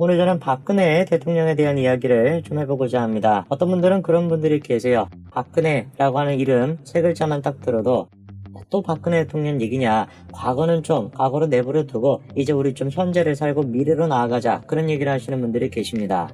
오늘 저는 박근혜 대통령에 대한 이야기를 좀 해보고자 합니다. 어떤 분들은 그런 분들이 계세요. 박근혜라고 하는 이름 세 글자만 딱 들어도 또 박근혜 대통령 얘기냐, 과거는 좀 과거로 내버려 두고 이제 우리 좀 현재를 살고 미래로 나아가자, 그런 얘기를 하시는 분들이 계십니다.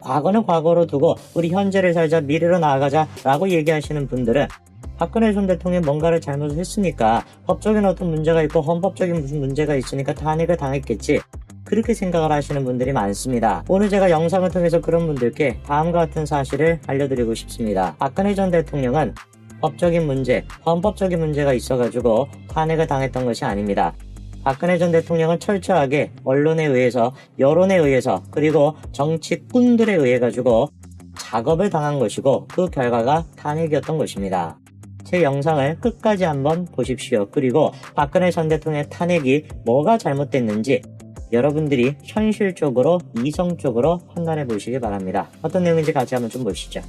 과거는 과거로 두고 우리 현재를 살자, 미래로 나아가자 라고 얘기하시는 분들은 박근혜 전 대통령이 뭔가를 잘못을 했으니까 법적인 어떤 문제가 있고 헌법적인 무슨 문제가 있으니까 탄핵을 당했겠지, 그렇게 생각을 하시는 분들이 많습니다. 오늘 제가 영상을 통해서 그런 분들께 다음과 같은 사실을 알려드리고 싶습니다. 박근혜 전 대통령은 법적인 문제, 헌법적인 문제가 있어가지고 탄핵을 당했던 것이 아닙니다. 박근혜 전 대통령은 철저하게 언론에 의해서, 여론에 의해서, 그리고 정치꾼들에 의해 가지고 작업을 당한 것이고 그 결과가 탄핵이었던 것입니다. 제 영상을 끝까지 한번 보십시오. 그리고 박근혜 전 대통령의 탄핵이 뭐가 잘못됐는지 여러분들이 현실적으로, 이성적으로 판단해 보시기 바랍니다. 어떤 내용인지 같이 한번 좀 보시죠.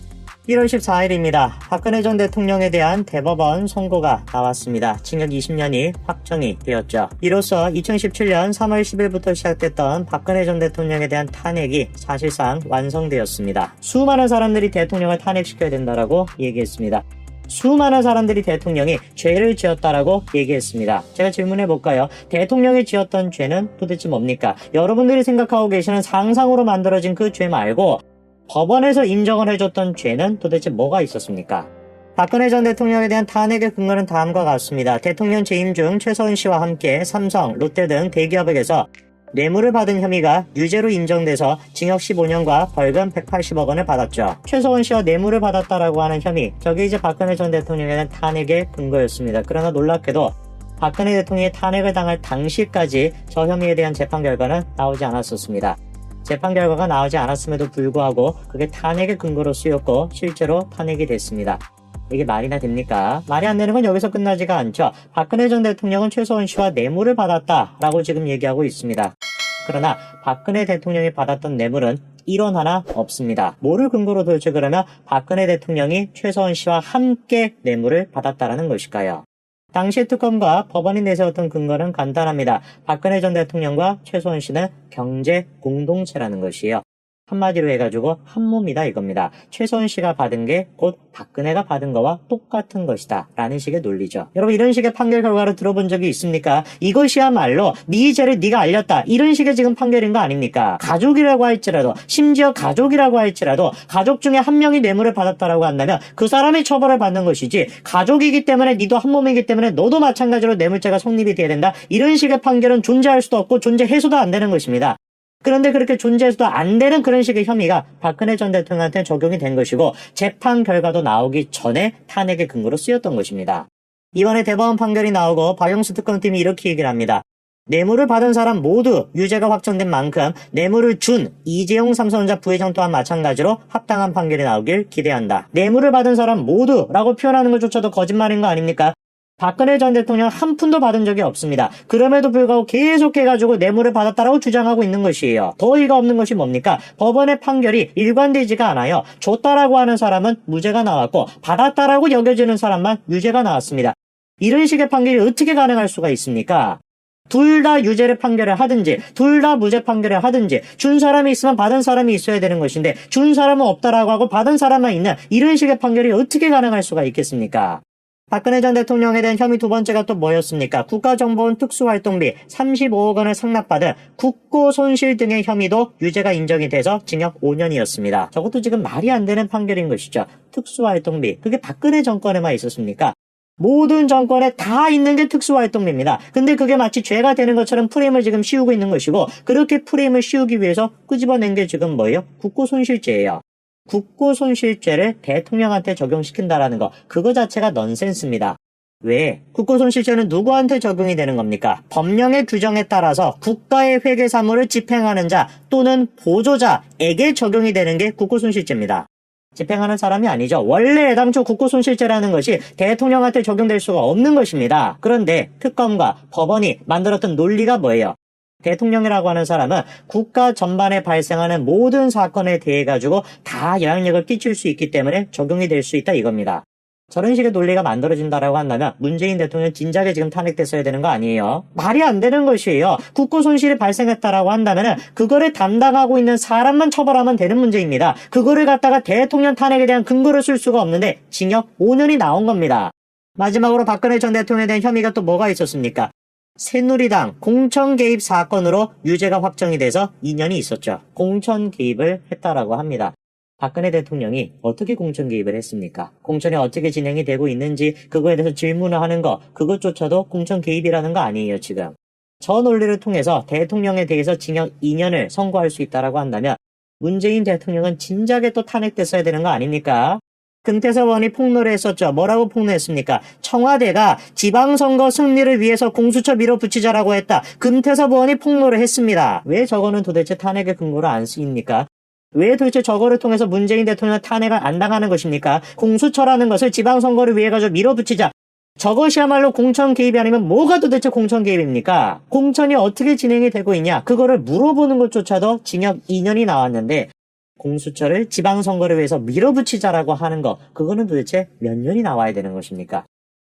1월 14일입니다. 박근혜 전 대통령에 대한 대법원 선고가 나왔습니다. 징역 20년이 확정이 되었죠. 이로써 2017년 3월 10일부터 시작됐던 박근혜 전 대통령에 대한 탄핵이 사실상 완성되었습니다. 수많은 사람들이 대통령을 탄핵시켜야 된다라고 얘기했습니다. 수많은 사람들이 대통령이 죄를 지었다라고 얘기했습니다. 제가 질문해 볼까요? 대통령이 지었던 죄는 도대체 뭡니까? 여러분들이 생각하고 계시는 상상으로 만들어진 그 죄 말고 법원에서 인정을 해줬던 죄는 도대체 뭐가 있었습니까? 박근혜 전 대통령에 대한 탄핵의 근거는 다음과 같습니다. 대통령 재임 중 최서은 씨와 함께 삼성, 롯데 등 대기업에게서 뇌물을 받은 혐의가 유죄로 인정돼서 징역 15년과 벌금 180억 원을 받았죠. 최서원 씨와 뇌물을 받았다라고 하는 혐의, 저게 이제 박근혜 전 대통령에 대한 탄핵의 근거였습니다. 그러나 놀랍게도 박근혜 대통령이 탄핵을 당할 당시까지 저 혐의에 대한 재판 결과는 나오지 않았었습니다. 재판 결과가 나오지 않았음에도 불구하고 그게 탄핵의 근거로 쓰였고 실제로 탄핵이 됐습니다. 이게 말이나 됩니까? 말이 안 되는 건 여기서 끝나지가 않죠. 박근혜 전 대통령은 최서원 씨와 뇌물을 받았다라고 지금 얘기하고 있습니다. 그러나 박근혜 대통령이 받았던 뇌물은 1원 하나 없습니다. 뭐를 근거로 도대체 그러면 박근혜 대통령이 최서원 씨와 함께 뇌물을 받았다라는 것일까요? 당시 특검과 법원이 내세웠던 근거는 간단합니다. 박근혜 전 대통령과 최서원 씨는 경제 공동체라는 것이에요. 한마디로 해가지고 한 몸이다 이겁니다. 최서원 씨가 받은 게 곧 박근혜가 받은 거와 똑같은 것이다 라는 식의 논리죠. 여러분, 이런 식의 판결 결과를 들어본 적이 있습니까? 이것이야말로 네 죄를 네가 알렸다, 이런 식의 지금 판결인 거 아닙니까? 가족이라고 할지라도, 심지어 가족이라고 할지라도 가족 중에 한 명이 뇌물을 받았다라고 한다면 그 사람이 처벌을 받는 것이지, 가족이기 때문에 니도 한 몸이기 때문에 너도 마찬가지로 뇌물죄가 성립이 돼야 된다, 이런 식의 판결은 존재할 수도 없고 존재해서도 안 되는 것입니다. 그런데 그렇게 존재해서도 안 되는 그런 식의 혐의가 박근혜 전 대통령한테 적용이 된 것이고 재판 결과도 나오기 전에 탄핵의 근거로 쓰였던 것입니다. 이번에 대법원 판결이 나오고 박영수 특검팀이 이렇게 얘기를 합니다. 뇌물을 받은 사람 모두 유죄가 확정된 만큼 뇌물을 준 이재용 삼성전자 부회장 또한 마찬가지로 합당한 판결이 나오길 기대한다. 뇌물을 받은 사람 모두라고 표현하는 것조차도 거짓말인 거 아닙니까? 박근혜 전 대통령 한 푼도 받은 적이 없습니다. 그럼에도 불구하고 계속해가지고 뇌물을 받았다라고 주장하고 있는 것이에요. 더 어이가 없는 것이 뭡니까? 법원의 판결이 일관되지가 않아요. 줬다라고 하는 사람은 무죄가 나왔고 받았다라고 여겨지는 사람만 유죄가 나왔습니다. 이런 식의 판결이 어떻게 가능할 수가 있습니까? 둘 다 유죄를 판결을 하든지 둘 다 무죄 판결을 하든지 준 사람이 있으면 받은 사람이 있어야 되는 것인데 준 사람은 없다라고 하고 받은 사람만 있는 이런 식의 판결이 어떻게 가능할 수가 있겠습니까? 박근혜 전 대통령에 대한 혐의 두 번째가 또 뭐였습니까? 국가정보원 특수활동비 35억 원을 상납받은 국고손실 등의 혐의도 유죄가 인정이 돼서 징역 5년이었습니다. 저것도 지금 말이 안 되는 판결인 것이죠. 특수활동비, 그게 박근혜 정권에만 있었습니까? 모든 정권에 다 있는 게 특수활동비입니다. 근데 그게 마치 죄가 되는 것처럼 프레임을 지금 씌우고 있는 것이고, 그렇게 프레임을 씌우기 위해서 끄집어낸 게 지금 뭐예요? 국고손실죄예요. 국고손실죄를 대통령한테 적용시킨다라는 거, 그거 자체가 넌센스입니다. 왜? 국고손실죄는 누구한테 적용이 되는 겁니까? 법령의 규정에 따라서 국가의 회계사무를 집행하는 자 또는 보조자에게 적용이 되는 게 국고손실죄입니다. 집행하는 사람이 아니죠. 원래 애당초 국고손실죄라는 것이 대통령한테 적용될 수가 없는 것입니다. 그런데 특검과 법원이 만들었던 논리가 뭐예요? 대통령이라고 하는 사람은 국가 전반에 발생하는 모든 사건에 대해 가지고 다 영향력을 끼칠 수 있기 때문에 적용이 될 수 있다 이겁니다. 저런 식의 논리가 만들어진다라고 한다면 문재인 대통령 진작에 지금 탄핵됐어야 되는 거 아니에요? 말이 안 되는 것이에요. 국고 손실이 발생했다라고 한다면 그거를 담당하고 있는 사람만 처벌하면 되는 문제입니다. 그거를 갖다가 대통령 탄핵에 대한 근거를 쓸 수가 없는데 징역 5년이 나온 겁니다. 마지막으로 박근혜 전 대통령에 대한 혐의가 또 뭐가 있었습니까? 새누리당 공천 개입 사건으로 유죄가 확정이 돼서 2년이 있었죠. 공천 개입을 했다라고 합니다. 박근혜 대통령이 어떻게 공천 개입을 했습니까? 공천이 어떻게 진행이 되고 있는지 그거에 대해서 질문을 하는 거, 그것조차도 공천 개입이라는 거 아니에요, 지금. 저 논리를 통해서 대통령에 대해서 징역 2년을 선고할 수 있다라고 한다면 문재인 대통령은 진작에 또 탄핵됐어야 되는 거 아닙니까? 금태섭 의원이 폭로를 했었죠. 뭐라고 폭로했습니까? 청와대가 지방선거 승리를 위해서 공수처 밀어붙이자라고 했다. 금태섭 의원이 폭로를 했습니다. 왜 저거는 도대체 탄핵의 근거로 안 쓰입니까? 왜 도대체 저거를 통해서 문재인 대통령 탄핵을 안 당하는 것입니까? 공수처라는 것을 지방선거를 위해 가지고 밀어붙이자. 저것이야말로 공천 개입이 아니면 뭐가 도대체 공천 개입입니까? 공천이 어떻게 진행이 되고 있냐? 그거를 물어보는 것조차도 징역 2년이 나왔는데 공수처를 지방선거를 위해서 밀어붙이자라고 하는 거, 그거는 도대체 몇 년이 나와야 되는 것입니까?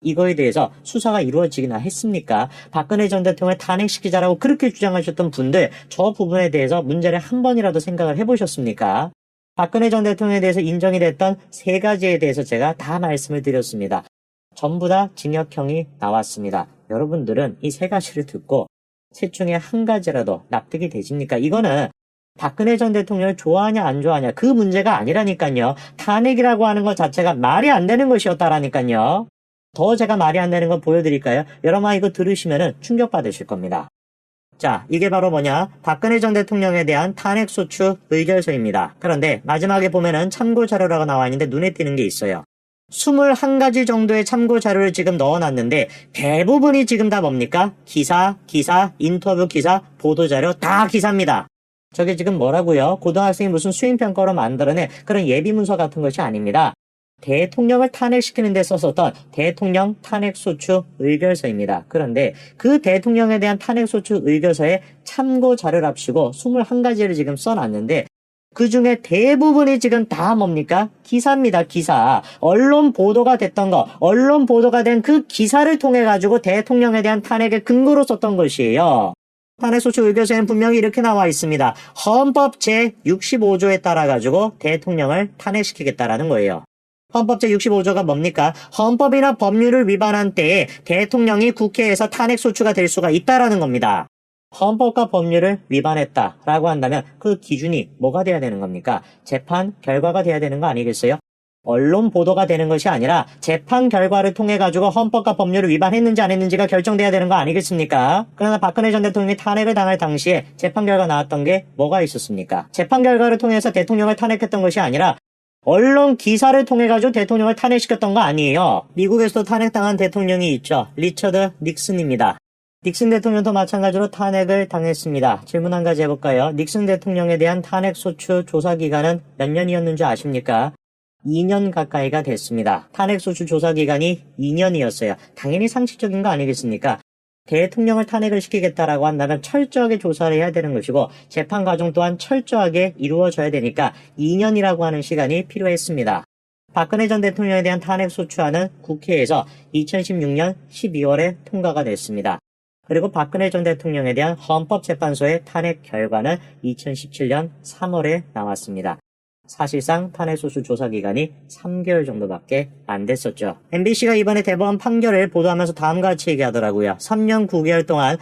이거에 대해서 수사가 이루어지기나 했습니까? 박근혜 전 대통령을 탄핵시키자라고 그렇게 주장하셨던 분들, 저 부분에 대해서 문제를 한 번이라도 생각을 해보셨습니까? 박근혜 전 대통령에 대해서 인정이 됐던 3가지에 대해서 제가 다 말씀을 드렸습니다. 전부 다 징역형이 나왔습니다. 여러분들은 이 3가지를 듣고 셋 중에 한 가지라도 납득이 되십니까? 이거는 박근혜 전 대통령을 좋아하냐 안 좋아하냐 그 문제가 아니라니까요. 탄핵이라고 하는 것 자체가 말이 안 되는 것이었다라니까요. 더 제가 말이 안 되는 거 보여드릴까요? 여러분 이거 들으시면 충격받으실 겁니다. 자, 이게 바로 뭐냐? 박근혜 전 대통령에 대한 탄핵소추 의결서입니다. 그런데 마지막에 보면은 참고자료라고 나와 있는데 눈에 띄는 게 있어요. 21가지 정도의 참고자료를 지금 넣어놨는데 대부분이 지금 다 뭡니까? 기사, 인터뷰 기사, 보도자료 다 기사입니다. 저게 지금 뭐라고요? 고등학생이 무슨 수행평가로 만들어낸 그런 예비문서 같은 것이 아닙니다. 대통령을 탄핵시키는 데 썼었던 대통령 탄핵소추 의결서입니다. 그런데 그 대통령에 대한 탄핵소추 의결서에 참고자료랍시고 21가지를 지금 써놨는데 그 중에 대부분이 지금 다 뭡니까? 기사입니다, 기사. 언론 보도가 됐던 거, 언론 보도가 된 그 기사를 통해 가지고 대통령에 대한 탄핵의 근거로 썼던 것이에요. 탄핵소추 의결서에는 분명히 이렇게 나와 있습니다. 헌법 제65조에 따라 가지고 대통령을 탄핵시키겠다라는 거예요. 헌법 제65조가 뭡니까? 헌법이나 법률을 위반한 때에 대통령이 국회에서 탄핵소추가 될 수가 있다라는 겁니다. 헌법과 법률을 위반했다라고 한다면 그 기준이 뭐가 돼야 되는 겁니까? 재판 결과가 돼야 되는 거 아니겠어요? 언론 보도가 되는 것이 아니라 재판 결과를 통해 가지고 헌법과 법률을 위반했는지 안 했는지가 결정돼야 되는 거 아니겠습니까? 그러나 박근혜 전 대통령이 탄핵을 당할 당시에 재판 결과 나왔던 게 뭐가 있었습니까? 재판 결과를 통해서 대통령을 탄핵했던 것이 아니라 언론 기사를 통해 가지고 대통령을 탄핵시켰던 거 아니에요. 미국에서도 탄핵당한 대통령이 있죠. 리처드 닉슨입니다. 닉슨 대통령도 마찬가지로 탄핵을 당했습니다. 질문 한 가지 해볼까요? 닉슨 대통령에 대한 탄핵소추 조사기간은 몇 년이었는지 아십니까? 2년 가까이가 됐습니다. 탄핵소추 조사기간이 2년이었어요. 당연히 상식적인 거 아니겠습니까? 대통령을 탄핵을 시키겠다라고 한다면 철저하게 조사를 해야 되는 것이고 재판 과정 또한 철저하게 이루어져야 되니까 2년이라고 하는 시간이 필요했습니다. 박근혜 전 대통령에 대한 탄핵소추안은 국회에서 2016년 12월에 통과가 됐습니다. 그리고 박근혜 전 대통령에 대한 헌법재판소의 탄핵 결과는 2017년 3월에 나왔습니다. 사실상 탄핵소추 조사기간이 3개월 정도밖에 안 됐었죠. MBC가 이번에 대법원 판결을 보도하면서 다음과 같이 얘기하더라고요. 3년 9개월 동안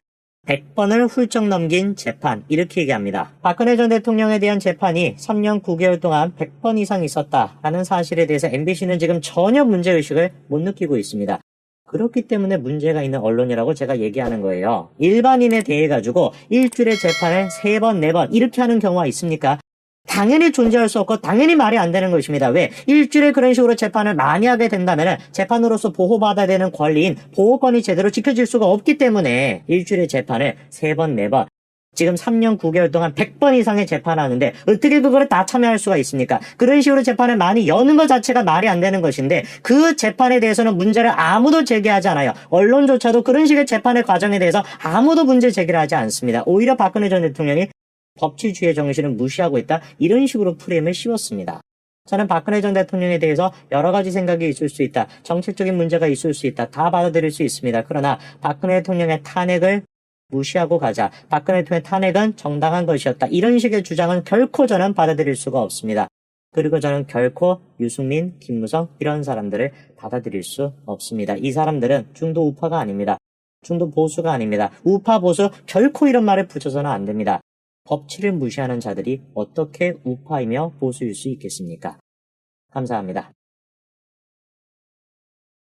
100번을 훌쩍 넘긴 재판, 이렇게 얘기합니다. 박근혜 전 대통령에 대한 재판이 3년 9개월 동안 100번 이상 있었다라는 사실에 대해서 MBC는 지금 전혀 문제의식을 못 느끼고 있습니다. 그렇기 때문에 문제가 있는 언론이라고 제가 얘기하는 거예요. 일반인에 대해 가지고 일주일에 재판을 3번, 4번 이렇게 하는 경우가 있습니까? 당연히 존재할 수 없고 당연히 말이 안 되는 것입니다. 왜? 일주일에 그런 식으로 재판을 많이 하게 된다면 재판으로서 보호받아야 되는 권리인 보호권이 제대로 지켜질 수가 없기 때문에 일주일에 재판을 3번, 4번 지금 3년 9개월 동안 100번 이상의 재판하는데 어떻게 그거를 다 참여할 수가 있습니까? 그런 식으로 재판을 많이 여는 것 자체가 말이 안 되는 것인데 그 재판에 대해서는 문제를 아무도 제기하지 않아요. 언론조차도 그런 식의 재판의 과정에 대해서 아무도 문제 제기를 하지 않습니다. 오히려 박근혜 전 대통령이 법치주의 정신을 무시하고 있다, 이런 식으로 프레임을 씌웠습니다. 저는 박근혜 전 대통령에 대해서 여러 가지 생각이 있을 수 있다. 정책적인 문제가 있을 수 있다. 다 받아들일 수 있습니다. 그러나 박근혜 대통령의 탄핵을 무시하고 가자. 박근혜 대통령의 탄핵은 정당한 것이었다. 이런 식의 주장은 결코 저는 받아들일 수가 없습니다. 그리고 저는 결코 유승민, 김무성 이런 사람들을 받아들일 수 없습니다. 이 사람들은 중도 우파가 아닙니다. 중도 보수가 아닙니다. 우파 보수 결코 이런 말을 붙여서는 안 됩니다. 법치를 무시하는 자들이 어떻게 우파이며 보수일 수 있겠습니까? 감사합니다.